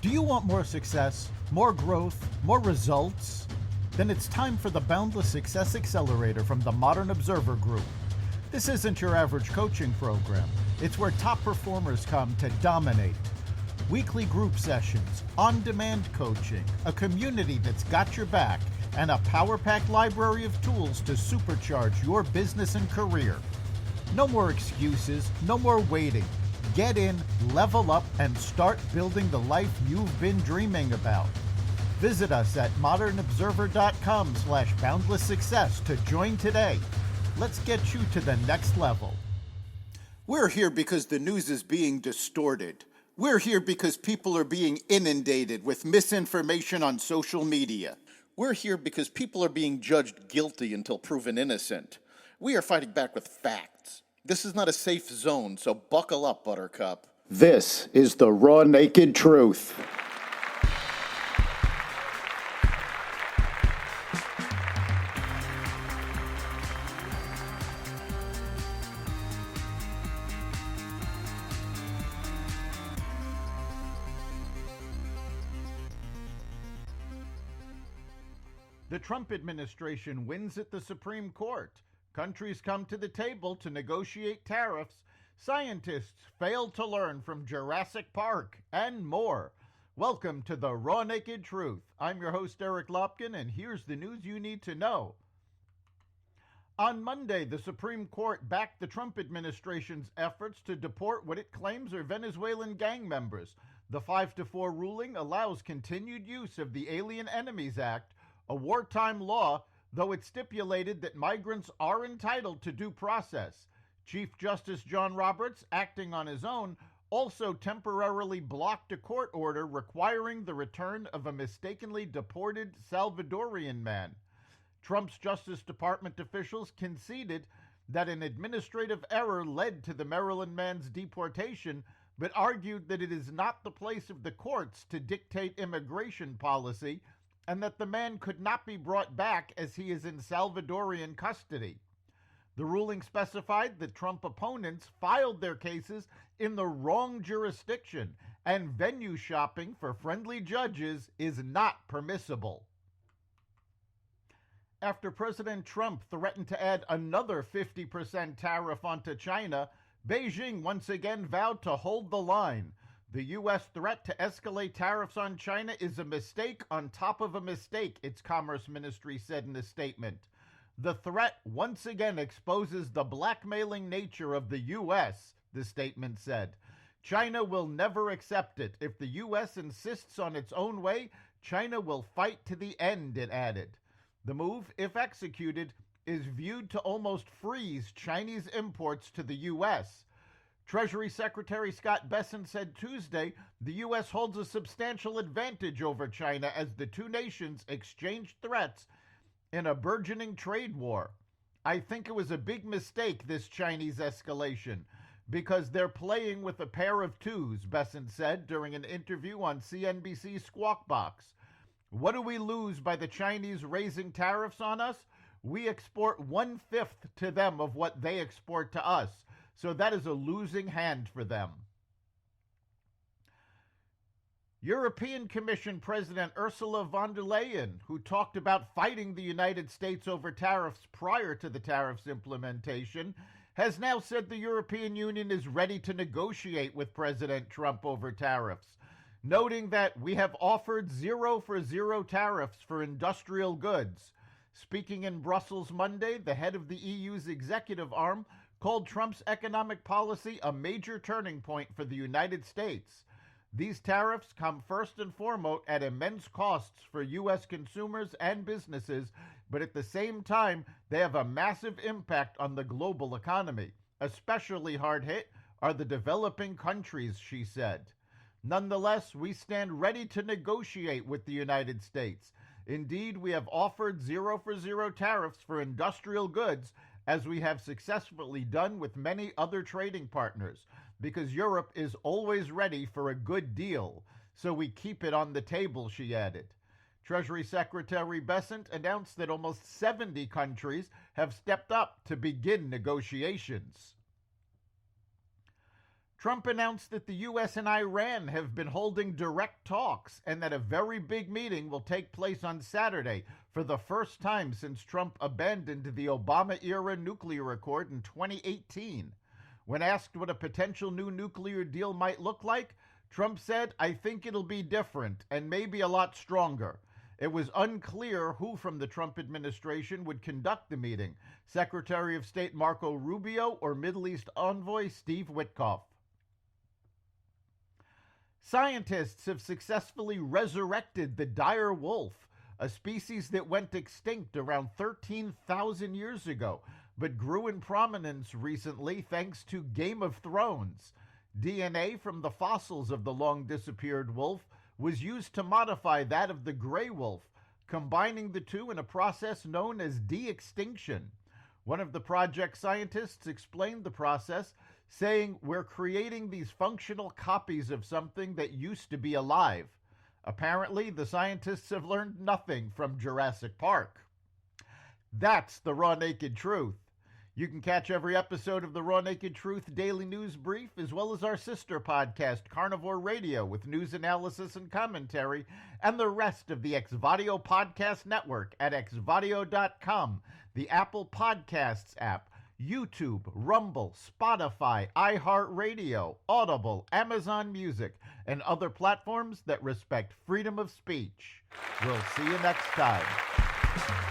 Do you want more success, more growth, more results? Then it's time for the Boundless Success Accelerator from the Modern Observer Group. This isn't your average coaching program. It's where top performers come to dominate. Weekly group sessions, on-demand coaching, a community that's got your back, and a power-packed library of tools to supercharge your business and career. No more excuses, no more waiting. Get in, level up, and start building the life you've been dreaming about. Visit us at modernobserver.com/boundless success to join today. Let's get you to the next level. We're here because the news is being distorted. We're here because people are being inundated with misinformation on social media. We're here because people are being judged guilty until proven innocent. We are fighting back with facts. This is not a safe zone, so buckle up, Buttercup. This is the raw, naked truth. The Trump administration wins at the Supreme Court. Countries come to the table to negotiate tariffs. Scientists fail to learn from Jurassic Park, and more. Welcome to the Raw Naked Truth. I'm your host, Eric Lopkin, and here's the news you need to know. On Monday, the Supreme Court backed the Trump administration's efforts to deport what it claims are Venezuelan gang members. The 5-4 ruling allows continued use of the Alien Enemies Act, a wartime law, though it stipulated that migrants are entitled to due process. Chief Justice John Roberts, acting on his own, also temporarily blocked a court order requiring the return of a mistakenly deported Salvadorian man. Trump's Justice Department officials conceded that an administrative error led to the Maryland man's deportation, but argued that it is not the place of the courts to dictate immigration policy, and that the man could not be brought back as he is in Salvadorian custody. The ruling specified that Trump opponents filed their cases in the wrong jurisdiction, and venue shopping for friendly judges is not permissible. After President Trump threatened to add another 50% tariff onto China, Beijing once again vowed to hold the line. The U.S. threat to escalate tariffs on China is a mistake on top of a mistake, its Commerce Ministry said in a statement. The threat once again exposes the blackmailing nature of the U.S., the statement said. China will never accept it. If the U.S. insists on its own way, China will fight to the end, it added. The move, if executed, is viewed to almost freeze Chinese imports to the U.S. Treasury Secretary Scott Bessent said Tuesday the U.S. holds a substantial advantage over China as the two nations exchanged threats in a burgeoning trade war. I think it was a big mistake, this Chinese escalation, because they're playing with a pair of twos, Bessent said during an interview on CNBC's Squawk Box. What do we lose by the Chinese raising tariffs on us? We export 1/5 to them of what they export to us. So that is a losing hand for them. European Commission President Ursula von der Leyen, who talked about fighting the United States over tariffs prior to the tariffs implementation, has now said the European Union is ready to negotiate with President Trump over tariffs, noting that we have offered 0 tariffs for industrial goods. Speaking in Brussels Monday, the head of the EU's executive arm called Trump's economic policy a major turning point for the United States. These tariffs come first and foremost at immense costs for U.S. consumers and businesses, but at the same time, they have a massive impact on the global economy. Especially hard hit are the developing countries, she said. Nonetheless, we stand ready to negotiate with the United States. Indeed, we have offered 0 tariffs for industrial goods, as we have successfully done with many other trading partners, because Europe is always ready for a good deal, so we keep it on the table, she added. Treasury Secretary Bessent announced that almost 70 countries have stepped up to begin negotiations. Trump announced that the U.S. and Iran have been holding direct talks and that a very big meeting will take place on Saturday for the first time since Trump abandoned the Obama-era nuclear accord in 2018. When asked what a potential new nuclear deal might look like, Trump said, "I think it'll be different and maybe a lot stronger." It was unclear who from the Trump administration would conduct the meeting, Secretary of State Marco Rubio or Middle East envoy Steve Witkoff. Scientists have successfully resurrected the dire wolf, a species that went extinct around 13,000 years ago, but grew in prominence recently thanks to Game of Thrones. DNA from the fossils of the long-disappeared wolf was used to modify that of the gray wolf, combining the two in a process known as de-extinction. One of the project scientists explained the process, saying, "We're creating these functional copies of something that used to be alive." Apparently, the scientists have learned nothing from Jurassic Park. That's the Raw Naked Truth. You can catch every episode of the Raw Naked Truth Daily News Brief, as well as our sister podcast, Carnivore Radio, with news analysis and commentary, and the rest of the Xvadio Podcast Network at xvadio.com, the Apple Podcasts app, YouTube, Rumble, Spotify, iHeartRadio, Audible, Amazon Music, and other platforms that respect freedom of speech. We'll see you next time.